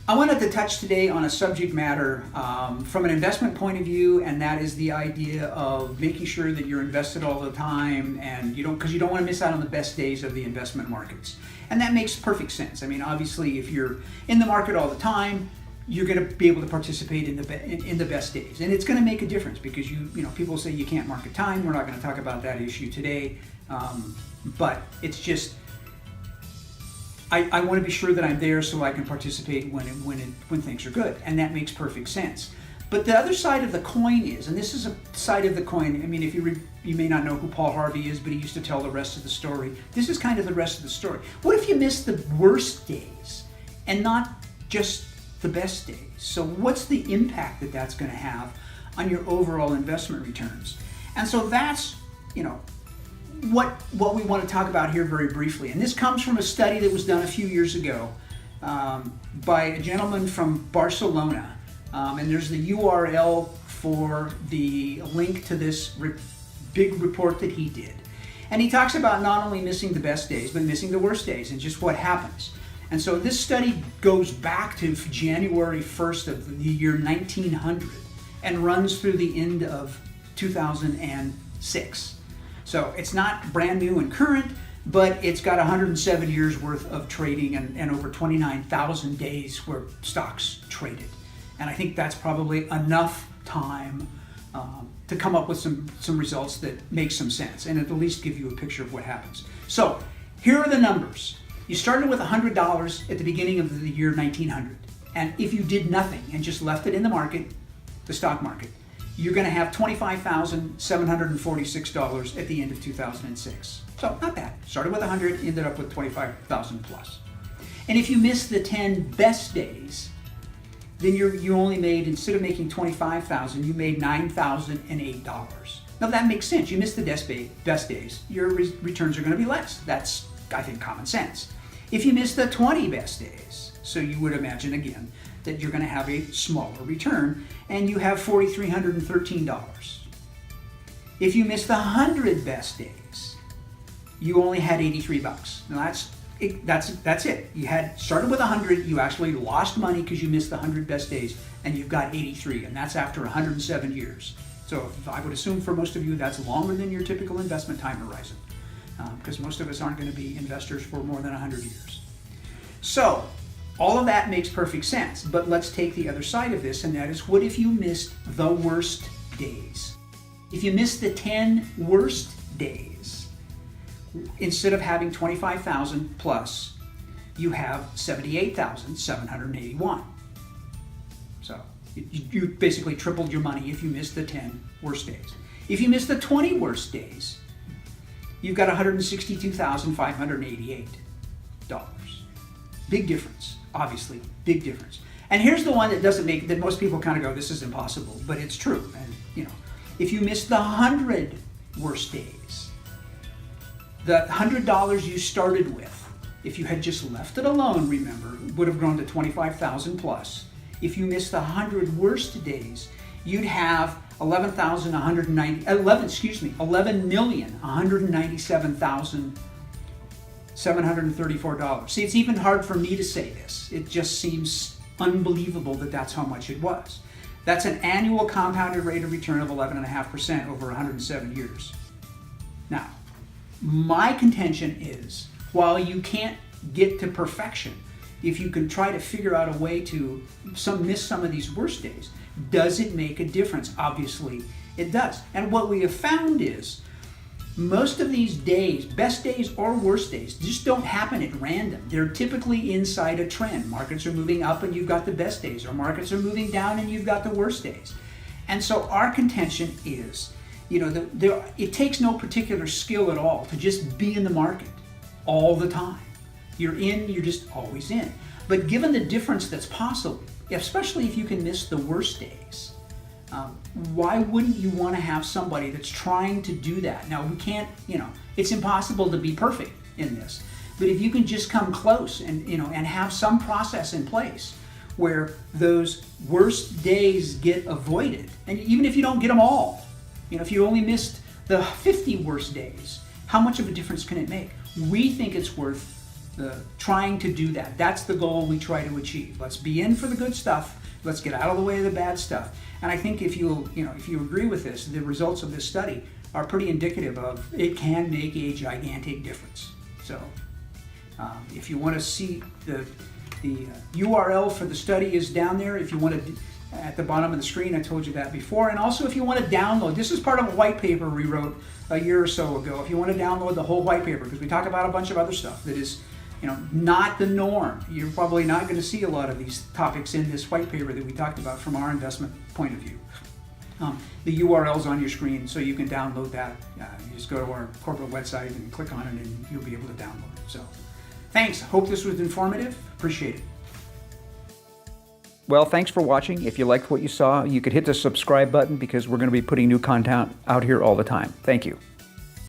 I wanted to touch today on a subject matter from an investment point of view, and that is the idea of making sure that you're invested all the time, and because you don't want to miss out on the best days of the investment markets. And that makes perfect sense. I mean, obviously, if you're in the market all the time, you're going to be able to participate in the best days, and it's going to make a difference because people say you can't market time. We're not going to talk about that issue today, but it's just. I want to be sure that I'm there so I can participate when things are good, and that makes perfect sense. But the other side of the coin is, and this is a side of the coin. I mean, if you may not know who Paul Harvey is, but he used to tell the rest of the story. This is kind of the rest of the story. What if you miss the worst days and not just the best days? So what's the impact that that's going to have on your overall investment returns? And so that's what we want to talk about here very briefly. And this comes from a study that was done a few years ago by a gentleman from Barcelona. And there's the URL for the link to this big report that he did. And he talks about not only missing the best days, but missing the worst days and just what happens. And so this study goes back to January 1st of the year 1900 and runs through the end of 2006. So it's not brand new and current, but it's got 107 years worth of trading and over 29,000 days where stocks traded. And I think that's probably enough time to come up with some results that make some sense and at least give you a picture of what happens. So here are the numbers. You started with $100 at the beginning of the year 1900. And if you did nothing and just left it in the market, the stock market, you're going to have $25,746 at the end of 2006. So not bad. Started with 100, ended up with 25,000 plus. And if you miss the 10 best days, then you only made, instead of making 25,000, you made $9,008. Now that makes sense. You missed the best days, your returns are going to be less. That's, I think, common sense. If you miss the 20 best days, so you would imagine again that you're going to have a smaller return, and you have $4,313. If you miss the 100 best days, you only had $83. Now that's it. You had started with 100, you actually lost money because you missed the 100 best days, and you've got 83, and that's after 107 years. So I would assume for most of you that's longer than your typical investment time horizon, because most of us aren't going to be investors for more than 100 years. So all of that makes perfect sense, but let's take the other side of this, and that is, what if you missed the worst days? If you missed the 10 worst days, instead of having 25,000 plus, you have 78,781. So you basically tripled your money if you missed the 10 worst days. If you missed the 20 worst days, you've got $162,588. Big difference. Obviously, big difference. And here's the one that most people kind of go, this is impossible, but it's true. And if you miss the 100 worst days, the $100 you started with, if you had just left it alone, remember, would have grown to 25,000 plus. If you miss the 100 worst days, you'd have $11,197,734. See, it's even hard for me to say this. It just seems unbelievable that that's how much it was. That's an annual compounded rate of return of 11.5% over 107 years. Now, my contention is, while you can't get to perfection, if you can try to figure out a way to miss some of these worst days, does it make a difference? Obviously, it does. And what we have found is, most of these days, best days or worst days, just don't happen at random. They're typically inside a trend. Markets are moving up and you've got the best days, or markets are moving down and you've got the worst days. And so our contention is, it takes no particular skill at all to just be in the market all the time. You're just always in. But given the difference that's possible, especially if you can miss the worst days, why wouldn't you want to have somebody that's trying to do that? Now, we can't, it's impossible to be perfect in this, but if you can just come close and have some process in place where those worst days get avoided, and even if you don't get them all, if you only missed the 50 worst days, how much of a difference can it make? We think it's worth trying to do that. That's the goal we try to achieve. Let's be in for the good stuff. Let's get out of the way of the bad stuff. And I think if you agree with this, the results of this study are pretty indicative of it can make a gigantic difference. So if you want to see the URL for the study is down there. If you want to, at the bottom of the screen, I told you that before. And also if you want to download, this is part of a white paper we wrote a year or so ago. If you want to download the whole white paper, because we talk about a bunch of other stuff that is not the norm. You're probably not going to see a lot of these topics in this white paper that we talked about from our investment point of view. The URL's on your screen, so you can download that. You just go to our corporate website and click on it, and you'll be able to download it. So, thanks. Hope this was informative. Appreciate it. Well, thanks for watching. If you liked what you saw, you could hit the subscribe button because we're going to be putting new content out here all the time. Thank you.